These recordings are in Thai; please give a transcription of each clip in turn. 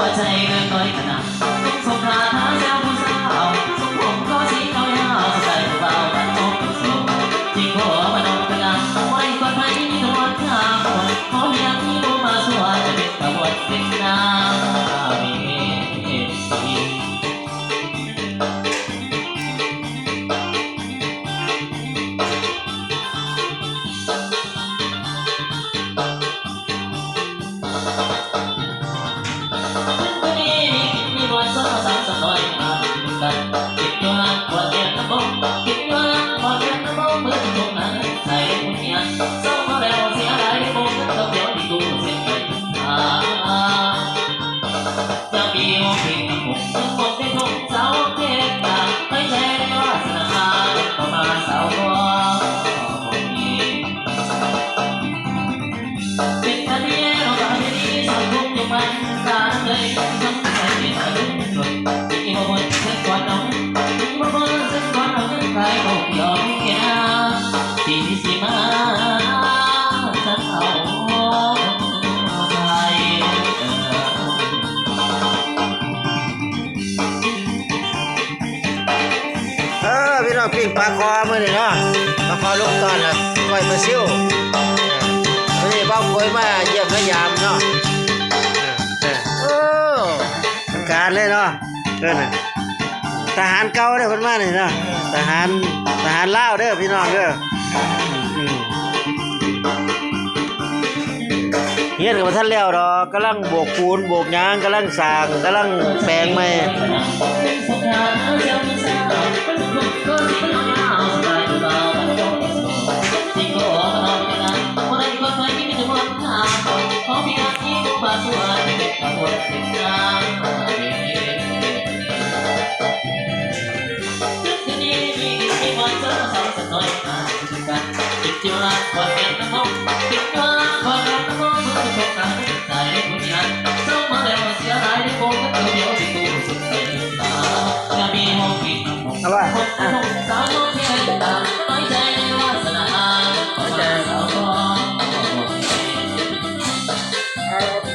หัวใจเกินร้อยขนาดต้องส่งขาท้าแซวผู้สาวสมผมก็สีเขายาวสไตล์เบาๆบ้านนอกเป็นโซ่ที่ขอมานอนเป็นงานไว้ก่อนไปมีทั้งวันข้ามคนขอเพียงที่รู้มาสวจะเป็นกระบวนเด็กน้ำมีพี่น้องปิ้งปลาคอมื้อนี้เนาะปลาคอลูกตอนละก้อยปลาซิ่วมื้อนี้เบ้าป่วยมาเยี่ยมพยายามเนาะโอ้การเลยเนาะทหารเก่าเด้อเพิ่นมานี่เนาะทหารลาวเด้อพี่น้องเด้อเฮ็ดก็บ่ทันแล้วดอกกำลังโบกปูนโบกหยางกำลังสร้างกำลังแปลงใหม่อะไร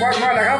วันมาแล้วครับ